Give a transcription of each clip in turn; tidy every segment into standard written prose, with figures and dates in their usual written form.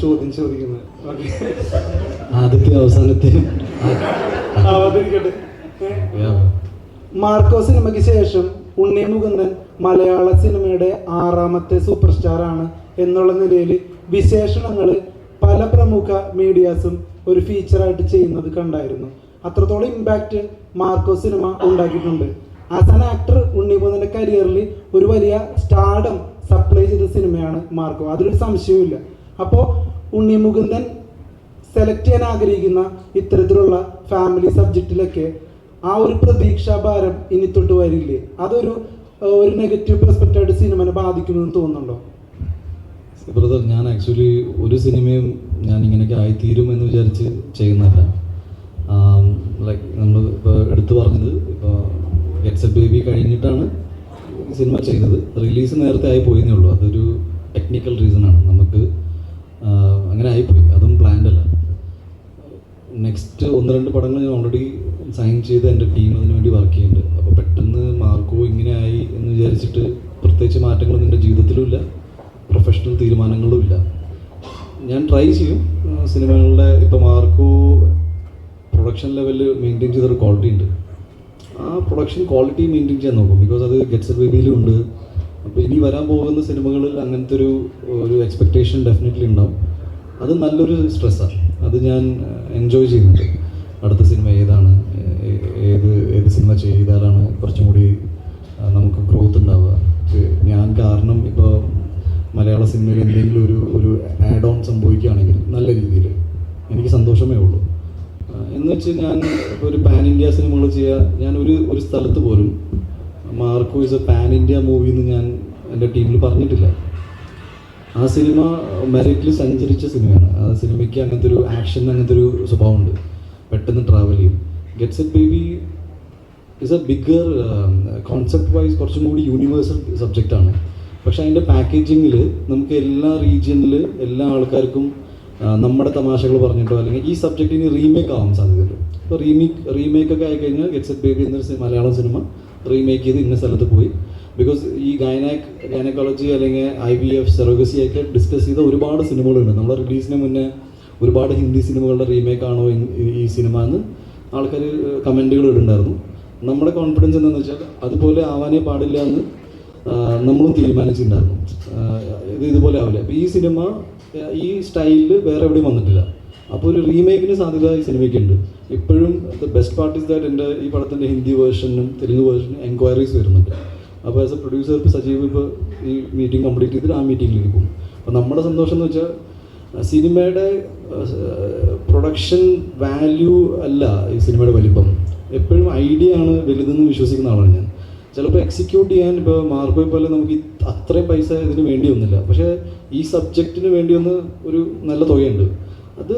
ചോദ്യം ചോദിക്കുന്നത് ആദ്യത്തെ അവസാനത്തെ അവതരിക്കട്ടെ. മാർക്കോ സിനിമയ്ക്ക് ശേഷം ഉണ്ണി മുകുന്ദൻ മലയാള സിനിമയുടെ 6ാമത്തെ സൂപ്പർ സ്റ്റാർ ആണ് എന്നുള്ള നിലയിൽ വിശേഷണങ്ങൾ പല പ്രമുഖ മീഡിയാസും ഒരു ഫീച്ചറായിട്ട് ചെയ്യുന്നത് കണ്ടായിരുന്നു. അത്രത്തോളം ഇമ്പാക്റ്റ് മാർക്കോ സിനിമ ഉണ്ടാക്കിയിട്ടുണ്ട്. ആസ് ആൻ ആക്ടർ ഉണ്ണി മുകുന്ദൻ്റെ കരിയറിൽ ഒരു വലിയ സ്റ്റാർഡം സപ്ലൈ ചെയ്ത സിനിമയാണ് മാർക്കോ, അതിലൊരു സംശയവുമില്ല. അപ്പോൾ ഉണ്ണി മുകുന്ദൻ സെലക്ട് ചെയ്യാൻ ആഗ്രഹിക്കുന്ന ഇത്തരത്തിലുള്ള ഫാമിലി സബ്ജക്റ്റിലൊക്കെ ആ ഒരു പ്രതീക്ഷാഭാരം ഇനി തൊട്ട് വരില്ലേ? അതൊരു നെഗറ്റീവ് പെർസ്പെക്റ്റീവായിട്ട് സിനിമനെ ബാധിക്കുമെന്ന് തോന്നുന്നുണ്ടോ? ബ്രദർ, ഞാൻ ആക്ച്വലി ഒരു സിനിമയും ഞാൻ ഇങ്ങനെയൊക്കെ ആയിത്തീരുമെന്ന് വിചാരിച്ച് ചെയ്യുന്നതല്ല. ലൈക്ക് നമ്മൾ ഇപ്പോൾ എടുത്തു പറഞ്ഞത്, ഇപ്പോൾ ഗെറ്റ്സ് എ ബേബി കഴിഞ്ഞിട്ടാണ് സിനിമ ചെയ്തത്. റിലീസ് നേരത്തെ ആയി പോയെന്നേ ഉള്ളൂ. അതൊരു ടെക്നിക്കൽ റീസണാണ്. നമുക്ക് അങ്ങനെ ആയിപ്പോയി, അതും പ്ലാൻഡ് അല്ല. നെക്സ്റ്റ് 1-2 പടങ്ങൾ ഞാൻ ഓൾറെഡി സൈൻ ചെയ്ത് എൻ്റെ ടീം അതിന് വേണ്ടി വർക്ക് ചെയ്യുന്നുണ്ട്. അപ്പോൾ പെട്ടെന്ന് മാർക്കോ ഇങ്ങനെ ആയി എന്ന് വിചാരിച്ചിട്ട് പ്രത്യേകിച്ച് മാറ്റങ്ങളൊന്നും എൻ്റെ ജീവിതത്തിലും ഇല്ല, പ്രൊഫഷണൽ തീരുമാനങ്ങളും ഇല്ല. ഞാൻ ട്രൈ ചെയ്യും സിനിമകളുടെ. ഇപ്പോൾ മാർക്കോ പ്രൊഡക്ഷൻ ലെവലിൽ മെയിൻറ്റെയിൻ ചെയ്തൊരു ക്വാളിറ്റി ഉണ്ട്. ആ പ്രൊഡക്ഷൻ ക്വാളിറ്റി മെയിൻറ്റെയിൻ ചെയ്യാൻ നോക്കും. ബിക്കോസ് അത് ഗെറ്റ്സ് എ ബേബിയിലും ഉണ്ട്. അപ്പോൾ ഇനി വരാൻ പോകുന്ന സിനിമകളിൽ അങ്ങനത്തെ ഒരു എക്സ്പെക്റ്റേഷൻ ഡെഫിനറ്റ്ലി ഉണ്ടാവും. അത് നല്ലൊരു സ്ട്രെസ്സാണ്. അത് ഞാൻ എൻജോയ് ചെയ്യുന്നുണ്ട്. അടുത്ത സിനിമ ഏതാണ്, ഏത് സിനിമ ചെയ്താലാണ് കുറച്ചും കൂടി നമുക്ക് ഗ്രോത്ത് ഉണ്ടാവുക. ഞാൻ കാരണം ഇപ്പോൾ മലയാള സിനിമയിൽ എന്തെങ്കിലും ഒരു ആഡ് ഓൺ സംഭവിക്കുകയാണെങ്കിൽ നല്ല രീതിയിൽ എനിക്ക് സന്തോഷമേ ഉള്ളൂ. എന്ന് വെച്ച് ഞാൻ ഇപ്പോൾ ഒരു പാൻ ഇന്ത്യ സിനിമകൾ ചെയ്യുക, ഞാൻ ഒരു സ്ഥലത്ത് പോലും Marco is A pan India movie എന്ന് ഞാൻ എൻ്റെ ടീമിൽ പറഞ്ഞിട്ടില്ല. ആ സിനിമ മെറിറ്റിൽ സഞ്ചരിച്ച സിനിമയാണ്. ആ സിനിമയ്ക്ക് അങ്ങനത്തെ ഒരു ആക്ഷൻ, അങ്ങനത്തെ ഒരു സ്വഭാവമുണ്ട്, പെട്ടെന്ന് ട്രാവൽ ചെയ്യും. Gets A baby is A bigger concept vice കുറച്ചും കൂടി യൂണിവേഴ്സൽ സബ്ജക്റ്റാണ്. പക്ഷേ അതിൻ്റെ പാക്കേജിങ്ങിൽ നമുക്ക് എല്ലാ റീജിയനിൽ എല്ലാ ആൾക്കാർക്കും നമ്മുടെ തമാശകൾ പറഞ്ഞിട്ടോ അല്ലെങ്കിൽ ഈ സബ്ജക്റ്റിന് റീമേക്ക് ആവാൻ സാധ്യതയുണ്ട്. ഇപ്പോൾ റീമേക്കൊക്കെ ആയിക്കഴിഞ്ഞാൽ ഗെറ്റ്സ് എ ബേബി എന്നൊരു മലയാളം സിനിമ റീമേക്ക് ചെയ്ത് ഇന്ന സ്ഥലത്ത് പോയി. ബിക്കോസ് ഈ ഗൈനക്കോളജി അല്ലെങ്കിൽ IVF സെറോഗസി ഒക്കെ ഡിസ്കസ് ചെയ്ത ഒരുപാട് സിനിമകളുണ്ട്. നമ്മുടെ റിലീസിന് മുന്നേ ഒരുപാട് ഹിന്ദി സിനിമകളുടെ റീമേക്ക് ആണോ ഈ സിനിമ എന്ന് ആൾക്കാർ കമൻറ്റുകൾ ഇടുന്നുണ്ടായിരുന്നു. നമ്മുടെ കോൺഫിഡൻസ് എന്താണെന്ന് വെച്ചാൽ അതുപോലെ ആവാനേ പാടില്ല എന്ന് നമ്മളും തീരുമാനിച്ചിട്ടുണ്ടായിരുന്നു. ഇതുപോലെ ആവില്ല. അപ്പോൾ ഈ സിനിമ ഈ സ്റ്റൈലിൽ വേറെ എവിടെയും വന്നിട്ടില്ല. അപ്പോൾ ഒരു റീമേക്കിന് സാധ്യത ഈ സിനിമയ്ക്കുണ്ട്. ഇപ്പോഴും the best part is that എൻ്റെ ഈ പടത്തിൻ്റെ ഹിന്ദി വേർഷനും തെലുങ്ക് വേർഷനും എൻക്വയറീസ് വരുന്നുണ്ട്. അപ്പോൾ ആസ് എ പ്രൊഡ്യൂസർ ഇപ്പോൾ സജീവ് ഇപ്പോൾ ഈ മീറ്റിംഗ് കംപ്ലീറ്റ് ചെയ്തിട്ട് ആ മീറ്റിങ്ങിലേക്ക് പോകും. അപ്പോൾ നമ്മുടെ സന്തോഷം എന്ന് വെച്ചാൽ സിനിമയുടെ പ്രൊഡക്ഷൻ വാല്യൂ അല്ല ഈ സിനിമയുടെ വലിപ്പം. എപ്പോഴും ഐഡിയ ആണ് വലുതെന്ന് വിശ്വസിക്കുന്ന ആളാണ് ഞാൻ. ചിലപ്പോൾ എക്സിക്യൂട്ട് ചെയ്യാൻ ഇപ്പോൾ മാർക്കോ പോലെ നമുക്ക് അത്രയും പൈസ ഇതിന് വേണ്ടി വന്നില്ല. പക്ഷേ ഈ സബ്ജക്റ്റിന് വേണ്ടി ഒരു നല്ല തുകയുണ്ട്. അത്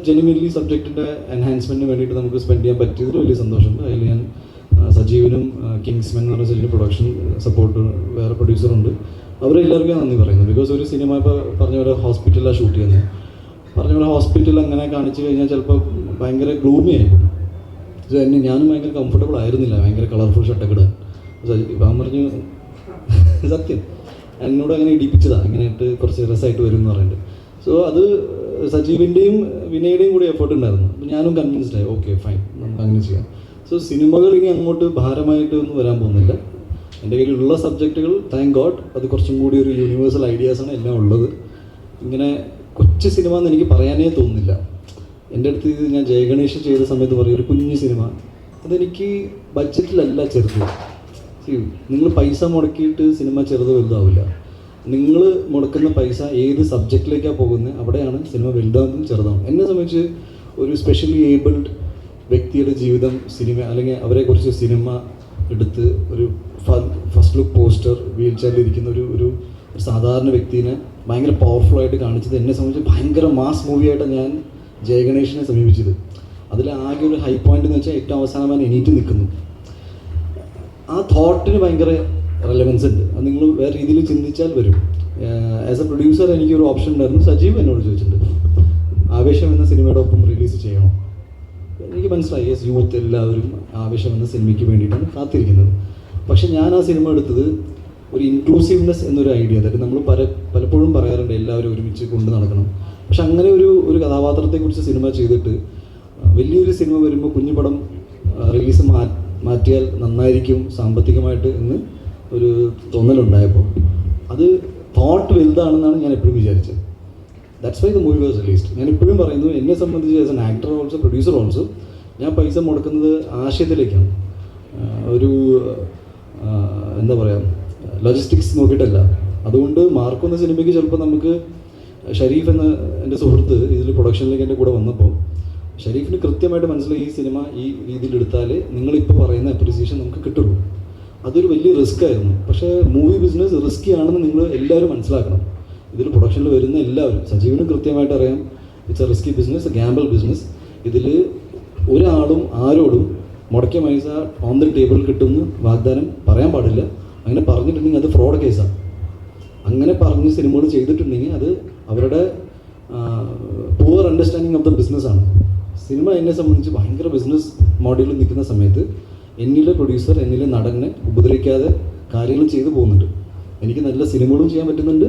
ജെനുവിൻലി സബ്ജക്റ്റിൻ്റെ എൻഹാൻസ്മെൻറ്റിന് വേണ്ടിയിട്ട് നമുക്ക് സ്പെൻഡ് ചെയ്യാൻ പറ്റിയതിൽ വലിയ സന്തോഷമുണ്ട്. അതിൽ ഞാൻ സജീവനും കിങ്സ്മെൻ എന്ന് പറഞ്ഞ സജീവിൻ്റെ പ്രൊഡക്ഷൻ സപ്പോർട്ട് വേറെ പ്രൊഡ്യൂസറുണ്ട്, അവരെല്ലാവർക്കും നന്ദി പറയുന്നു. ബിക്കോസ് ഒരു സിനിമ ഇപ്പോൾ പറഞ്ഞ പോലെ ഹോസ്പിറ്റലിലാണ് ഷൂട്ട് ചെയ്യുന്നത്. പറഞ്ഞ പോലെ ഹോസ്പിറ്റൽ അങ്ങനെ കാണിച്ചു കഴിഞ്ഞാൽ ചിലപ്പോൾ ഭയങ്കര ഗ്ലൂമി ആയിരിക്കും. ഞാനും ഭയങ്കര കംഫർട്ടബിൾ ആയിരുന്നില്ല ഭയങ്കര കളർഫുൾ ഷർട്ടൊക്കെ ഇടാൻ. ഇപ്പം പറഞ്ഞു സത്യം എന്നോട് അങ്ങനെ ഇടിപ്പിച്ചതാണ്, അങ്ങനെ ഇട്ട് കുറച്ച് രസമായിട്ട് വരും എന്ന് പറഞ്ഞിട്ട്. സോ അത് സജീവിൻ്റെയും വിനയുടെയും കൂടി എഫേർട്ട് ഉണ്ടായിരുന്നു. അപ്പോൾ ഞാനും കൺവിൻസ്ഡ് ആയി, ഓക്കെ ഫൈൻ, നമുക്ക് അങ്ങനെ ചെയ്യാം. സോ സിനിമകൾ ഇനി അങ്ങോട്ട് ഭാരമായിട്ട് ഒന്നും വരാൻ പോകുന്നില്ല. എൻ്റെ കയ്യിലുള്ള സബ്ജക്റ്റുകൾ താങ്ക് ഗോഡ് അത് കുറച്ചും കൂടി ഒരു യൂണിവേഴ്സൽ ഐഡിയാസാണ് എല്ലാം ഉള്ളത്. ഇങ്ങനെ കൊച്ചു സിനിമ എന്ന് എനിക്ക് പറയാനേ തോന്നുന്നില്ല. എൻ്റെ അടുത്ത് ഇത് ഞാൻ ജയഗണേഷ് ചെയ്ത സമയത്ത് പറയും, ഒരു കുഞ്ഞു സിനിമ അതെനിക്ക് ബഡ്ജറ്റിലല്ല ചെറുത്. നിങ്ങൾ പൈസ മുടക്കിയിട്ട് സിനിമ ചെറുത് വലുതാവില്ല. നിങ്ങൾ മുടക്കുന്ന പൈസ ഏത് സബ്ജക്റ്റിലേക്കാണ് പോകുന്നത്, അവിടെയാണ് സിനിമ വലുതാവുന്നതും ചെറുതാവും. എന്നെ സംബന്ധിച്ച് ഒരു സ്പെഷ്യലി ഏബിൾഡ് വ്യക്തിയുടെ ജീവിതം സിനിമ അല്ലെങ്കിൽ അവരെക്കുറിച്ച് സിനിമ എടുത്ത് ഒരു ഫസ്റ്റ് ലുക്ക് പോസ്റ്റർ വീൽ ചെയറിലിരിക്കുന്ന ഒരു സാധാരണ വ്യക്തിനെ ഭയങ്കര പവർഫുള്ളായിട്ട് കാണിച്ചത് എന്നെ സംബന്ധിച്ച് ഭയങ്കര മാസ് മൂവിയായിട്ടാണ് ഞാൻ ജയഗണേഷിനെ സമീപിച്ചത്. അതിൽ ആകെ ഒരു ഹൈ പോയിന്റ് എന്ന് വെച്ചാൽ ഏറ്റവും അവസാനമാണ് എണീറ്റ് നിൽക്കുന്നു. ആ തോട്ടിന് ഭയങ്കര റെലവൻസ് ഉണ്ട്. അത് നിങ്ങൾ വേറെ രീതിയിൽ ചിന്തിച്ചാൽ വരും. ആസ് എ പ്രൊഡ്യൂസർ എനിക്കൊരു ഓപ്ഷൻ ഉണ്ടായിരുന്നു. സജീവ് എന്നോട് ചോദിച്ചിട്ടുണ്ട്, ആവേശം എന്ന സിനിമയുടെ ഒപ്പം റിലീസ് ചെയ്യണോ. എനിക്ക് മനസ്സിലായി, യെസ്, യൂത്ത് എല്ലാവരും ആവേശം എന്ന സിനിമയ്ക്ക് വേണ്ടിയിട്ടാണ് കാത്തിരിക്കുന്നത്. പക്ഷെ ഞാൻ ആ സിനിമ എടുത്തത് ഒരു ഇൻക്ലൂസീവ്നെസ് എന്നൊരു ഐഡിയ. അതായത് നമ്മൾ പലപ്പോഴും പറയാറുണ്ട് എല്ലാവരും ഒരുമിച്ച് കൊണ്ട് നടക്കണം. പക്ഷെ അങ്ങനെ ഒരു കഥാപാത്രത്തെക്കുറിച്ച് സിനിമ ചെയ്തിട്ട് വലിയൊരു സിനിമ വരുമ്പോൾ കുഞ്ഞു പടം റിലീസ് മാറ്റിയാൽ നന്നായിരിക്കും സാമ്പത്തികമായിട്ട് എന്ന് ഒരു തോന്നലുണ്ടായപ്പോൾ അത് തോട്ട് വലുതാണെന്നാണ് ഞാൻ എപ്പോഴും വിചാരിച്ചത്. That's why the movie was released. ഞാൻ ഇപ്പോഴും പറയുന്നു, എന്നെ സംബന്ധിച്ച് as an actor also producer also ഞാൻ പൈസ മുടക്കുന്നത് ആശയത്തിലേക്കാണ്. ഒരു എന്താ പറയുക, ലോജിസ്റ്റിക്സ് നോക്കിയിട്ടല്ല. അതുകൊണ്ട് മാർക്കോ എന്ന സിനിമയ്ക്ക് ചിലപ്പോൾ നമുക്ക് ഷരീഫ് എന്ന എൻ്റെ സുഹൃത്ത് ഇതിൽ പ്രൊഡക്ഷനിലേക്ക് എൻ്റെ കൂടെ വന്നപ്പോൾ ഷരീഫിന് കൃത്യമായിട്ട് മനസ്സിലായി ഈ സിനിമ ഈ രീതിയിൽ എടുത്താൽ നിങ്ങളിപ്പോൾ പറയുന്ന അപ്രിസിയേഷൻ നമുക്ക് കിട്ടുള്ളൂ. അതൊരു വലിയ റിസ്ക് ആയിരുന്നു. പക്ഷേ മൂവി ബിസിനസ് റിസ്കി ആണെന്ന് നിങ്ങൾ എല്ലാവരും മനസ്സിലാക്കണം. ഇതിൽ പ്രൊഡക്ഷനിൽ വരുന്ന എല്ലാവരും, സജീവിനും കൃത്യമായിട്ട് അറിയാം, it's A risky business, A Gamble business. ഇതിൽ ഒരാളും ആരോടും മുടക്കിയ പൈസ ഓൺ ദി ടേബിൾ കിട്ടുമെന്ന് വാഗ്ദാനം പറയാൻ പാടില്ല. അങ്ങനെ പറഞ്ഞിട്ടുണ്ടെങ്കിൽ അത് ഫ്രോഡ് കേസാണ്. അങ്ങനെ പറഞ്ഞ് സിനിമകൾ ചെയ്തിട്ടുണ്ടെങ്കിൽ അത് അവരുടെ പുവർ അണ്ടർസ്റ്റാൻഡിങ് ഓഫ് ദ ബിസിനസ്സാണ്. സിനിമ എന്നെ സംബന്ധിച്ച് ഭയങ്കര ബിസിനസ് മോഡലിൽ നിൽക്കുന്ന സമയത്ത് എന്നിലെ പ്രൊഡ്യൂസർ, എന്നിലെ നടനെ ഉപദ്രവിക്കാതെ കാര്യങ്ങൾ ചെയ്തു പോകുന്നുണ്ട്. എനിക്ക് നല്ല സിനിമകളും ചെയ്യാൻ പറ്റുന്നുണ്ട്.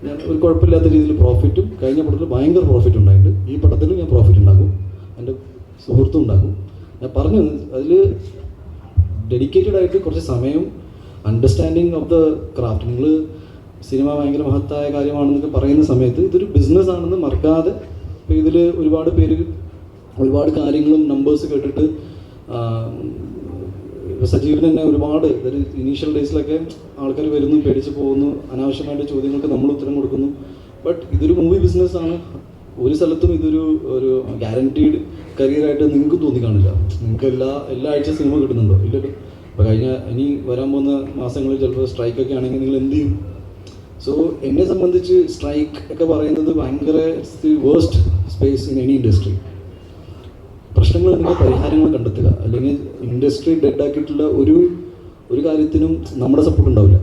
ഞാൻ ഒരു കുഴപ്പമില്ലാത്ത രീതിയിൽ പ്രോഫിറ്റും, കഴിഞ്ഞ പടത്തിൽ ഭയങ്കര പ്രോഫിറ്റ് ഉണ്ടായിട്ടുണ്ട്. ഈ പടത്തിലും ഞാൻ പ്രോഫിറ്റ് ഉണ്ടാക്കും, എൻ്റെ സുഹൃത്തും ഉണ്ടാക്കും. ഞാൻ പറഞ്ഞു, അതിൽ ഡെഡിക്കേറ്റഡ് ആയിട്ട് കുറച്ച് സമയം, അണ്ടർസ്റ്റാൻഡിങ് ഓഫ് ദ ക്രാഫ്റ്റ്. നിങ്ങൾ സിനിമ ഭയങ്കര മഹത്തായ കാര്യമാണെന്നൊക്കെ പറയുന്ന സമയത്ത് ഇതൊരു ബിസിനസ് ആണെന്ന് മറക്കാതെ, ഇപ്പോൾ ഇതിൽ ഒരുപാട് പേര് ഒരുപാട് കാര്യങ്ങളും നമ്പേഴ്സ് കേട്ടിട്ട് സജീവിന് തന്നെ ഒരുപാട് ഇനീഷ്യൽ ഡേയ്സിലൊക്കെ ആൾക്കാർ വരുന്നു, പേടിച്ച് പോകുന്നു, അനാവശ്യമായിട്ട് ചോദ്യങ്ങൾക്ക് നമ്മൾ ഉത്തരം കൊടുക്കുന്നു. ബട്ട് ഇതൊരു മൂവി ബിസിനസ്സാണ്. ഒരു സ്ഥലത്തും ഒരു ഗ്യാരണ്ടീഡ് കരിയറായിട്ട് നിങ്ങൾക്ക് തോന്നിക്കാണില്ല. നിങ്ങൾക്ക് എല്ലാ ആഴ്ച സിനിമ കിട്ടുന്നുണ്ടോ? ഇല്ലല്ലോ. അപ്പോൾ ഇനി വരാൻ പോകുന്ന മാസങ്ങളിൽ ചിലപ്പോൾ സ്ട്രൈക്കൊക്കെ ആണെങ്കിൽ നിങ്ങൾ എന്ത് ചെയ്യും? സോ എന്നെ സംബന്ധിച്ച് സ്ട്രൈക്ക് ഒക്കെ പറയുന്നത് ഭയങ്കര worst space in any industry. പ്രശ്നങ്ങൾ നിങ്ങൾ പരിഹാരങ്ങൾ കണ്ടെത്തുക. അല്ലെങ്കിൽ ഇൻഡസ്ട്രി ഡെഡാക്കിയിട്ടുള്ള ഒരു കാര്യത്തിനും നമ്മുടെ സപ്പോർട്ട് ഉണ്ടാവില്ല.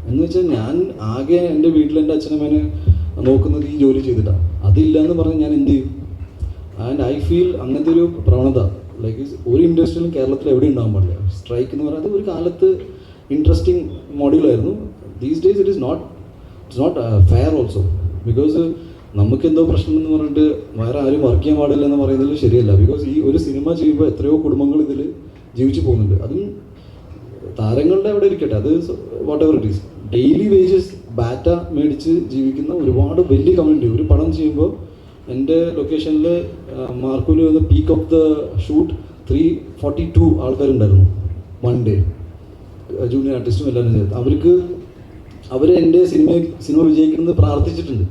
എന്ന് വെച്ചാൽ ഞാൻ ആകെ എൻ്റെ വീട്ടിൽ എൻ്റെ അച്ഛനമ്മേനെ നോക്കുന്നത് ഈ ജോലി ചെയ്തിട്ടാണ്. അതില്ല എന്ന് പറഞ്ഞാൽ ഞാൻ എന്ത് ചെയ്യും? ആൻഡ് ഐ ഫീൽ അങ്ങനത്തെ ഒരു പ്രവണത ലൈക്ക് ഒരു ഇൻഡസ്ട്രിയിലും കേരളത്തിൽ എവിടെയും ഉണ്ടാകാൻ പാടില്ല. സ്ട്രൈക്ക് എന്ന് പറയുന്നത് ഒരു കാലത്ത് ഇൻട്രസ്റ്റിംഗ് മോഡലായിരുന്നു. These days it's not fair also. Because നമുക്കെന്തോ പ്രശ്നം എന്ന് പറഞ്ഞിട്ട് വേറെ ആരും വർക്ക് ചെയ്യാൻ പാടില്ല എന്ന് പറയുന്നതിൽ ശരിയല്ല. ബിക്കോസ് ഈ ഒരു സിനിമ ചെയ്യുമ്പോൾ എത്രയോ കുടുംബങ്ങൾ ഇതിൽ ജീവിച്ചു പോകുന്നുണ്ട്. അതും താരങ്ങളുടെ അവിടെ ഇരിക്കട്ടെ, അത് what ever it is. Daily wages batta മേടിച്ച് ജീവിക്കുന്ന ഒരുപാട് വലിയ കമ്മ്യൂണിറ്റി. ഒരു പടം ചെയ്യുമ്പോൾ എൻ്റെ ലൊക്കേഷനിൽ മാർക്കോയിൽ വന്ന പീക്ക് ഓഫ് ദ ഷൂട്ട് 342 ആൾക്കാരുണ്ടായിരുന്നു വൺ ഡേ. ജൂനിയർ ആർട്ടിസ്റ്റും എല്ലാവരും ചേർത്ത് അവർ എൻ്റെ സിനിമ വിജയിക്കുന്നത് പ്രാർത്ഥിച്ചിട്ടുണ്ട്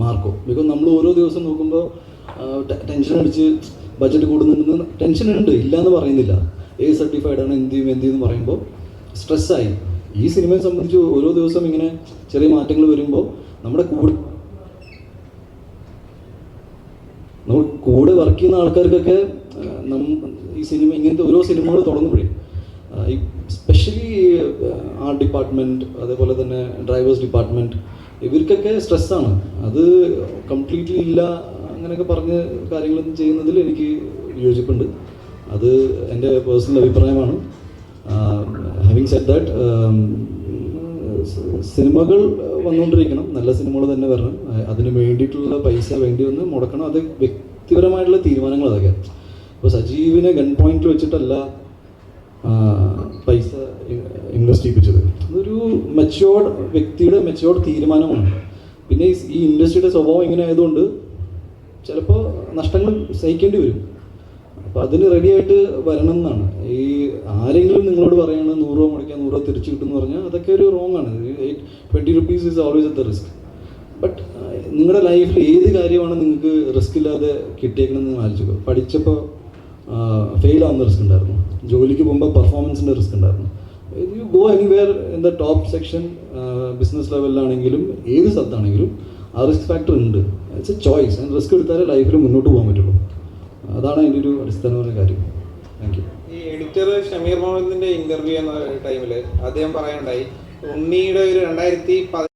മാർക്കോ. ബിക്കോസ് നമ്മൾ ഓരോ ദിവസം നോക്കുമ്പോൾ ടെൻഷൻ അടിച്ച് ബഡ്ജറ്റ് കൂടുന്നുണ്ടെന്ന് ടെൻഷനുണ്ട്, ഇല്ല എന്ന് പറയുന്നില്ല. സർട്ടിഫൈഡ് ആണ്, എന്ത് ചെയ്യും പറയുമ്പോൾ സ്ട്രെസ്സായി. ഈ സിനിമയെ സംബന്ധിച്ച് ഓരോ ദിവസം ഇങ്ങനെ ചെറിയ മാറ്റങ്ങൾ വരുമ്പോൾ നമ്മുടെ കൂടെ വർക്ക് ചെയ്യുന്ന ആൾക്കാർക്കൊക്കെ ഈ സിനിമ ഇങ്ങനത്തെ ഓരോ സിനിമകൾ തുടങ്ങുമ്പോഴേ, സ്പെഷ്യലി ആർട്ട് ഡിപ്പാർട്ട്മെൻറ്റ്, അതേപോലെ തന്നെ ഡ്രൈവേഴ്സ് ഡിപ്പാർട്ട്മെൻറ്റ്, ഇവർക്കൊക്കെ സ്ട്രെസ്സാണ്. അത് കംപ്ലീറ്റ്ലി ഇല്ല അങ്ങനെയൊക്കെ പറഞ്ഞ് കാര്യങ്ങളൊന്നും ചെയ്യുന്നതിൽ എനിക്ക് യോജിപ്പുണ്ട്. അത് എൻ്റെ പേഴ്സണൽ അഭിപ്രായമാണ്. ഹാവിങ് സെഡ് ദാറ്റ്, സിനിമകൾ വന്നുകൊണ്ടിരിക്കണം, നല്ല സിനിമകൾ തന്നെ വരണം. അതിന് വേണ്ടിയിട്ടുള്ള പൈസ വേണ്ടി വന്ന് മുടക്കണം. അത് വ്യക്തിപരമായിട്ടുള്ള തീരുമാനങ്ങൾ അതൊക്കെ. ഇപ്പോൾ സജീവിനെ ഗൺ പോയിന്റിൽ വെച്ചിട്ടല്ല പൈസ ഇൻവെസ്റ്റ് ചെയ്യിപ്പിച്ചത്. അതൊരു മെച്യോർഡ് വ്യക്തിയുടെ മെച്യോർഡ് തീരുമാനമാണ്. പിന്നെ ഈ ഇൻഡസ്ട്രിയുടെ സ്വഭാവം ഇങ്ങനെ ആയതുകൊണ്ട് ചിലപ്പോൾ നഷ്ടങ്ങൾ സഹിക്കേണ്ടി വരും. അപ്പോൾ അതിന് റെഡിയായിട്ട് വരണം എന്നാണ്. ഈ ആരെങ്കിലും നിങ്ങളോട് പറയുകയാണ് 100 രൂപ മുടക്കിയാൽ 100 രൂപ തിരിച്ചു കിട്ടുമെന്ന് പറഞ്ഞാൽ അതൊക്കെ ഒരു റോങ് ആണ്. 20 rupees is always at the risk. But നിങ്ങളുടെ ലൈഫിൽ ഏത് കാര്യമാണ് നിങ്ങൾക്ക് റിസ്ക് ഇല്ലാതെ കിട്ടിയേക്കണമെന്ന് ആലോചിക്കുക. പഠിച്ചപ്പോൾ ഫെയിൽ ആവുന്ന റിസ്ക് ഉണ്ടായിരുന്നു, ജോലിക്ക് പോകുമ്പോൾ പെർഫോമൻസിൻ്റെ റിസ്ക് ഉണ്ടായിരുന്നു. You go anywhere in the top section, business ലെവലിലാണെങ്കിലും ഏത് സ്ഥലത്താണെങ്കിലും ആ റിസ്ക് ഫാക്ടർ ഉണ്ട്. It's a choice. And risk എടുത്താലേ ലൈഫിൽ മുന്നോട്ട് പോകാൻ പറ്റുള്ളൂ. അതാണ് അതിൻ്റെ ഒരു അടിസ്ഥാനപരമായ കാര്യം. Thank you. ഈ എഡിറ്റർ ഷമീർ മുഹമ്മദിൻ്റെ ഇൻ്റർവ്യൂ എന്ന ടൈമിൽ അദ്ദേഹം പറയാനുണ്ടായി, ഉണ്ണിയുടെ ഒരു 2010